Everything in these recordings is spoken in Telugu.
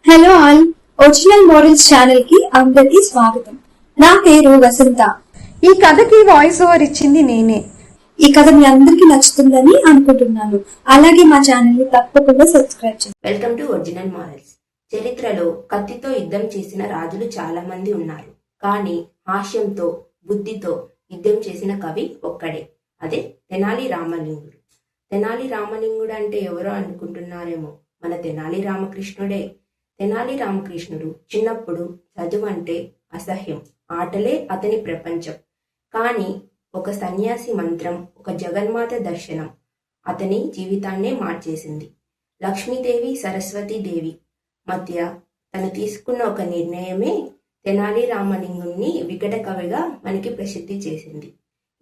Hello all, original models channel కి అందరికీ స్వాగతం. నా పేరు వసంత. ఈ కథకి వాయిస్ ఓవర్ ఇచ్చింది నేనే. ఈ కథ మీ అందరికీ నచ్చుతుందని అనుకుంటున్నాను. అలాగే మా ఛానల్ ని తప్పకుండా సబ్స్క్రైబ్ చేయండి. Welcome to original models. చరిత్రలో కత్తితో యుద్ధం చేసిన రాజులు చాలా మంది ఉన్నారు. కానీ హాస్యంతో, బుద్ధితో యుద్ధం చేసిన కవి ఒక్కడే. అదే తెనాలి రామలింగుడు. తెనాలి రామలింగుడు అంటే ఎవరో అనుకుంటున్నారేమో, మన తెనాలి రామకృష్ణుడే. తెనాలి రామకృష్ణుడు చిన్నప్పుడు చదువు అంటే అసహ్యం, ఆటలే అతని ప్రపంచం. కానీ ఒక సన్యాసి మంత్రం, ఒక జగన్మాత దర్శనం అతని జీవితాన్నే మార్చేసింది. లక్ష్మీదేవి, సరస్వతీదేవి మధ్య తను తీసుకున్న ఒక నిర్ణయమే తెనాలి రామలింగుణ్ణి వికట కవిగా మనకి ప్రసిద్ధి చేసింది.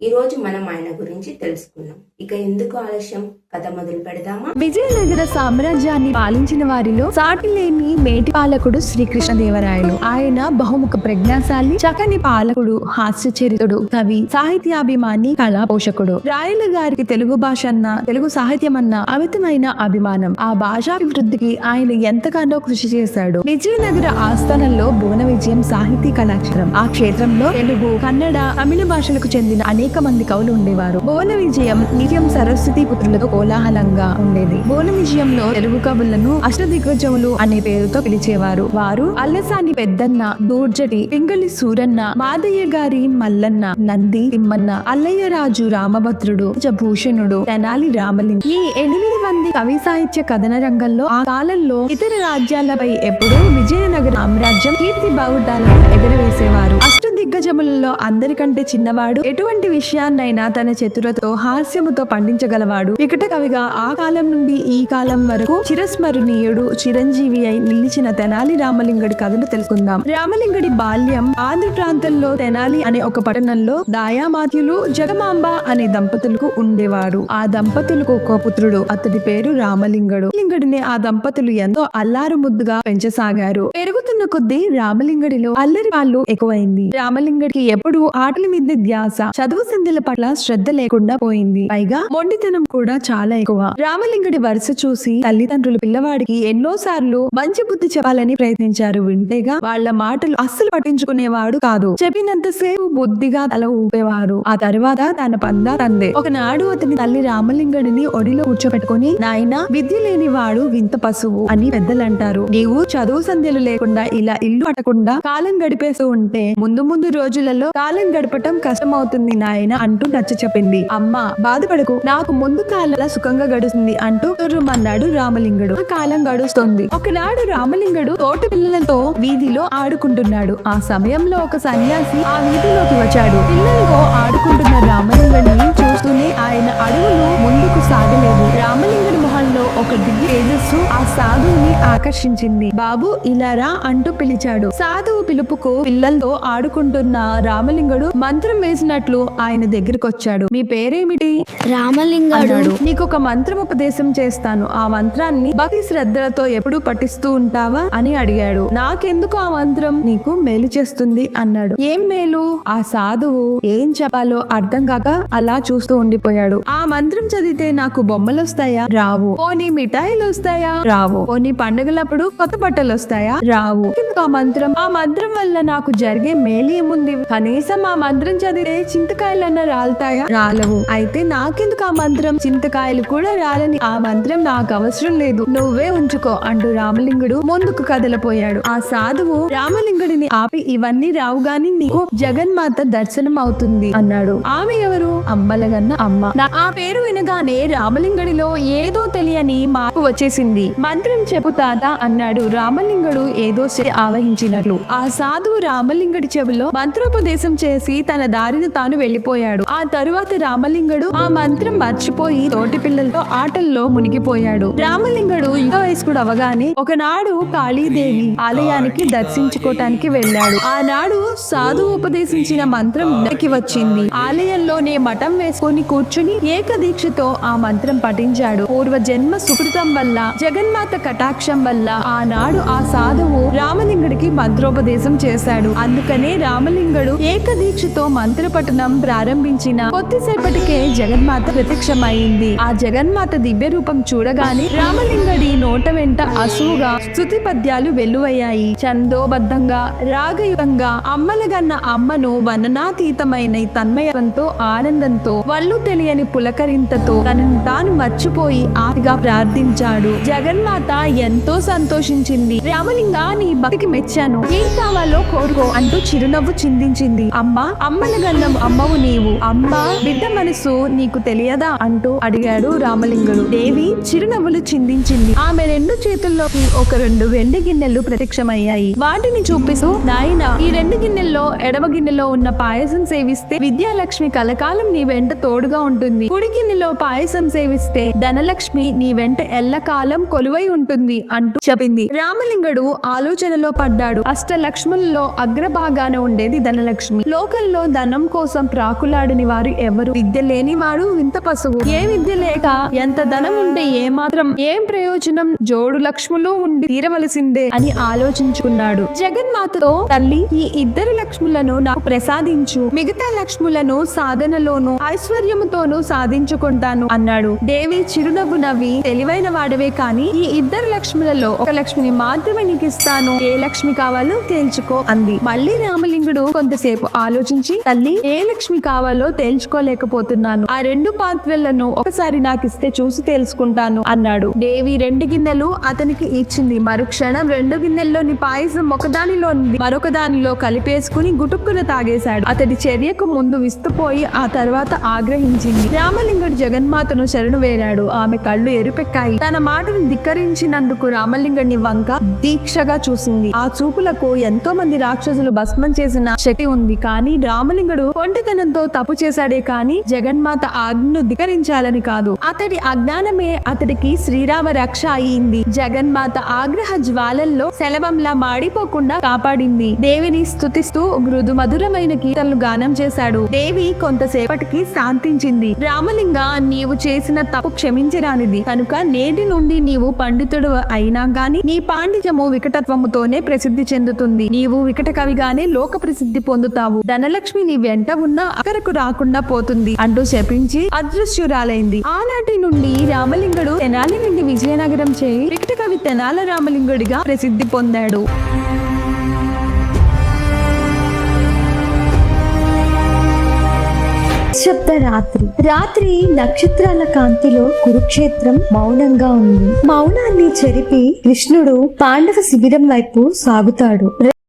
ఈ రోజు మనం ఆయన గురించి తెలుసుకున్నాం. ఇక ఎందుకు ఆలస్యం, కథ మొదలు పెడదామా? విజయనగర సామ్రాజ్యాన్ని పాలించిన వారిలో సాటి లేని మేటి పాలకుడు శ్రీకృష్ణదేవరాయలు. ఆయన బహుముఖ ప్రజ్ఞాశాలి, చక్కని పాలకుడు, హాస్యచరితుడు, కవి, సాహిత్యాభిమాని, కళా పోషకుడు. రాయల గారికి తెలుగు భాష అన్న, తెలుగు సాహిత్యం అన్న అమితమైన అభిమానం. ఆ భాషాభివృద్ధికి ఆయన ఎంతగానో కృషి చేశాడు. విజయనగర ఆస్థానంలో భువన విజయం సాహితీ కళాక్షేత్రం. ఆ క్షేత్రంలో తెలుగు, కన్నడ, తమిళ భాషలకు చెందిన అనేక మంది కవులు ఉండేవారు. భువన విజయం నిత్యం సరస్వతి పుత్రులతో కోలాహలంగా ఉండేది. భువన విజయంలో తెలుగు కవులను అష్టదిగ్గజములు అనే పేరుతో పిలిచేవారు. వారు అల్లసాని పెద్దన్న, దూర్జటి, పింగళి సూరన్న, మాదయ్య గారి మల్లన్న, నంది తిమ్మన్న, అల్లయ్య రాజు రామభద్రుడు, భూషణుడు, తెనాలి రామలింగ. ఈ 8 మంది కవి సాహిత్య కథన రంగంలో ఆ కాలంలో ఇతర రాజ్యాలపై ఎప్పుడూ విజయనగర సామ్రాజ్యం కీర్తి బావుటాలను ఎగరవేసేవారు. అష్టదిగ్గజములలో అందరికంటే చిన్నవాడు, ఎటువంటి విషయాన్నైనా తన చతురతో, హాస్యముతో పండించగలవాడు. వికట కవిగా ఆ కాలం నుండి ఈ కాలం వరకు చిరస్మరణీయుడు, చిరంజీవి అయి నిలిచిన తెనాలి రామలింగడి కథను తెలుసుకుందాం. రామలింగడి బాల్యం ఆంధ్ర ప్రాంతంలో తెనాలి అనే ఒక పట్టణంలో దాయామాత్యులు, జగమాంబ అనే దంపతులకు ఉండేవారు. ఆ దంపతులకు ఒక పుత్రుడు, అతడి పేరు రామలింగడు. రామలింగడిని ఆ దంపతులు ఎంతో అల్లారు ముద్దుగా పెంచసాగారు. పెరుగుతున్న కొద్దీ రామలింగడిలో అల్లరి వాళ్ళు ఎక్కువైంది. రామలింగడికి ఎప్పుడు ఆటల మీద ధ్యాస, చదువు సంధ్యల పట్ల శ్రద్ధ లేకుండా పోయింది. పైగా మొండితనం కూడా చాలా ఎక్కువ. రామలింగడి వరుస చూసి తల్లిదండ్రులు పిల్లవాడికి ఎన్నో సార్లు మంచి బుద్ధి చెప్పాలని ప్రయత్నించారు. వింటేగా వాళ్ల మాటలు అస్సలు పట్టించుకునేవాడు కాదు. చెప్పినంతసేపు బుద్ధిగా తల ఊపేవారు. ఆ తర్వాత తన పందా తందే. ఒకనాడు అతని తల్లి రామలింగడిని ఒడిలో కూర్చోపెట్టుకుని, నాయనా, విద్య లేని వాడు వింత పశువు అని పెద్దలంటారు. నీవు చదువు సంధ్యలు లేకుండా ఇలా ఇల్లు అటకుండా కాలం గడిపేస్తూ ఉంటే ముందు ముందు రోజులలో కాలం గడపటం కష్టమవుతుంది నాయన అంటూ నచ్చ చెప్పింది. అమ్మా, బాధపడకు, నాకు ముందు కాలం సుఖంగా గడుస్తుంది అంటూ తుర్రుమన్నాడు రామలింగడు. ఆ కాలం గడుస్తుంది. ఒకనాడు రామలింగడు తోట పిల్లలతో వీధిలో ఆడుకుంటున్నాడు. ఆ సమయంలో ఒక సన్యాసి ఆ వీధిలోకి వచ్చాడు. పిల్లలతో ఆడుకుంటున్న రామలింగడిని చూస్తూనే ఆయన అడుగులు ముందుకు సాగలేదు. రామలింగడి మొహంలో ఒక దివ్య తేజస్సు ఆ సాధువుని ఆకర్షించింది. బాబు, ఇలా రా అంటూ పిలిచాడు. సాధువు పిలుపుకు పిల్లలతో ఆడుకుంటున్న రామలింగడు మంత్రం వేసినట్లు ఆయన దగ్గరకు వచ్చాడు. మీ పేరేమిటి? రామలింగడు. నీకొక మంత్రం ఉపదేశం చేస్తాను. ఆ మంత్రాన్ని భక్తి శ్రద్ధలతో ఎప్పుడూ పఠిస్తూ ఉంటావా అని అడిగాడు. నాకెందుకు ఆ మంత్రం? నీకు మేలు చేస్తుంది అన్నాడు. ఏం మేలు? ఆ సాధువు ఏం చెప్పాలో అర్థం కాక అలా చూస్తూ ఉండిపోయాడు. ఆ మంత్రం చదివితే నాకు బొమ్మలు వస్తాయా? రావు. పోనీ మిఠాయిలు వస్తాయా? రావు. పోనీ పండుగలప్పుడు కొత్త బట్టలు వస్తాయా? రావు. ఎందుకు ఆ మంత్రం? ఆ మంత్రం వల్ల నాకు జరిగే మేలు ఏముంది? కనీసం ఆ మంత్రం చదివితే చింతకాయలన్నా రాలుతాయా? రాలవు. అయితే నాకెందుకు ఆ మంత్రం? చింతకాయలు కూడా రాలని ఆ మంత్రం నాకు అవసరం లేదు, నువ్వే ఉంచుకో అంటూ రామలింగుడు ముందుకు కదలపోయాడు. ఆ సాధువు రామలింగుడిని ఆపి, ఇవన్నీ రావు గాని నీకు జగన్మాత దర్శనం అవుతుంది అన్నాడు. ఆమె ఎవరు? అమ్మలగన్న అమ్మ. ఆ పేరు వినగానే రామలింగుడిలో ఏదో తెలియని మార్పు వచ్చేసింది. మంత్రం చెప్పు తాత అన్నాడు రామలింగుడు ఏదో ఆవహించినట్లు. ఆ సాధువు రామలింగుడి చెవిలో మంత్రోపదేశం చేసి తన దారిని తాను వెళ్లిపోయాడు. ఆ తరువాత రామలింగుడు ఆ మంత్రం మర్చిపోయి తోటి పిల్లలతో ఆటల్లో మునిగిపోయాడు. రామలింగుడు యుగ వయస్కుడు అవగానే ఒకనాడు కాళీదేవి ఆలయానికి దర్శించుకోవటానికి వెళ్ళాడు. ఆనాడు సాధువు ఉపదేశించిన మంత్రం నెక్కి వచ్చింది. ఆలయంలోనే మఠం వేసుకొని కూర్చుని ఏకదీక్షతో ఆ మంత్రం పఠించాడు. పూర్వ జన్మ సుకృతం వల్ల, జగన్మాత కటాక్షం వల్ల ఆనాడు ఆ సాధువు రామలింగుడికి మంత్రోపదేశం చేశాడు. అందుకనే రామ రామలింగుడు ఏకదీక్షతో మంత్రపఠనం ప్రారంభించిన కొద్దిసేపటికే జగన్మాత ప్రత్యక్షమైంది. ఆ జగన్మాత దివ్య రూపం చూడగానే రామలింగడి నోట వెంట అసువుగా స్తుతి పద్యాలు వెల్లువయ్యాయి. చందోబద్ధంగా రాగయుతంగా అమ్మలగన్న అమ్మను వర్ణనాతీతమైన తన్మయంతో ఆనందంతో వల్లు తెలియని పులకరింతతో తనను తాను మర్చిపోయి ఆతిగా ప్రార్థించాడు. జగన్మాత ఎంతో సంతోషించింది. రామలింగా, నీ భక్తికి మెచ్చాను, ఏం కావాలో కోరుకో అంటూ చిరునవ్వు చిందించింది. అమ్మా, అమ్మలగన్నం అమ్మవు నీవు, అమ్మ బిడ్డ మనసు నీకు తెలియదా అంటూ అడిగాడు రామలింగుడు. దేవి చిరునవ్వులు చిందించింది. ఆమె రెండు చేతుల్లోకి ఒక 2 వెండి గిన్నెలు ప్రత్యక్షమయ్యాయి. వాటిని చూపిస్తూ, నాయనా, ఈ 2 గిన్నెల్లో ఎడమ గిన్నెలో ఉన్న పాయసం సేవిస్తే విద్యాలక్ష్మి కలకాలం నీ వెంట తోడుగా ఉంటుంది. కుడి గిన్నెలో పాయసం సేవిస్తే ధనలక్ష్మి నీ వెంట ఎల్లకాలం కొలువై ఉంటుంది అంటూ చెప్పింది. రామలింగుడు ఆలోచనలో పడ్డాడు. అష్టలక్ష్ములలో అగ్రభాగాన ఉండేది ధనలక్ష్మి. లోకంలో ధనం కోసం ప్రాకులాడని వారు ఎవరు? విద్య లేనివాడు వింత పశువు. ఏ విద్య లేక ఎంత ధనం ఉంటే ఏం ప్రయోజనం? జోడు లక్ష్ములు ఉండి తీరవలసిందే అని ఆలోచించుకున్నాడు. జగన్మాతతో, తల్లి, ఈ 2 లక్ష్ములను నాకు ప్రసాదించు, మిగతా లక్ష్ములను సాధనలోను ఐశ్వర్యముతోనూ సాధించుకుంటాను అన్నాడు. దేవి చిరునవ్వు నవ్వి, తెలివైన వాడవే కాని ఈ 2 లక్ష్ములలో ఒక లక్ష్మిని మాత్రమే నీకు ఇస్తాను, ఏ లక్ష్మి కావాలో తేల్చుకో అంది. మళ్ళీ రామలింగుడు కొంతసేపు ఆలోచించి, తల్లి, ఏ లక్ష్మి కావాలో తేల్చుకోలేకపోతున్నాను, ఆ 2 పాత్రలను ఒకసారి నాకిస్తే చూసి తెలుసుకుంటాను అన్నాడు. దేవి 2 గిన్నెలు అతనికి ఇచ్చింది. మరుక్షణం 2 గిన్నెల్లోని పాయసం ఒకదానిలో మరొక దానిలో కలిపేసుకుని గుటుక్కున తాగేశాడు. అతడి చర్యకు ముందు విస్తుపోయి ఆ తర్వాత ఆగ్రహించింది. రామలింగుడు జగన్మాతను శరణు వేరాడు. ఆమె కళ్ళు ఎరుపెక్కాయి. తన మాటను ధిక్కరించినందుకు రామలింగుడిని వంక దీక్షగా చూసింది. ఆ చూపులకు ఎంతో మంది రాక్షసులు భస్మం చేసిన శక్తి ఉంది. కానీ రామలింగుడు కొంటితనంతో తప్పు చేశాడే కాని జగన్మాత ఆజ్ఞను ధిక్కరించాలని కాదు. అతడి అజ్ఞానమే అతడికి శ్రీరామ రక్ష అయింది. జగన్మాత ఆగ్రహ జ్వాలల్లో శలభంలా మాడిపోకుండా కాపాడింది. దేవిని స్తుతిస్తూ మృదు మధురమైన కీర్తనలు గానం చేశాడు. దేవి కొంతసేపటికి శాంతించింది. రామలింగ, నీవు చేసిన తప్పు క్షమించరానిది కనుక నేటి నుండి నీవు పండితుడు అయినా గాని నీ పాండిత్యము వికటత్వముతోనే ప్రసిద్ధి చెందుతుంది. నీవు వికట కవిగానే లోక ప్రసిద్ధి పొందుతావు. ధనలక్ష్మి నీ వెంట ఉన్న అక్కరకు రాకుండా పోతుంది అంటూ శపించి అదృశ్యురాలైంది. ఆనాటి నుండి రామలింగుడు తెనాలి నుండి విజయనగరం చేయి వికట కవి తెనాల రామలింగుడిగా ప్రసిద్ధి పొందాడు. శబ్ద రాత్రి నక్షత్రాల కాంతిలో కురుక్షేత్రం మౌనంగా ఉంది. మౌనాన్ని చెరిపి కృష్ణుడు పాండవ శిబిరం వైపు సాగుతాడు.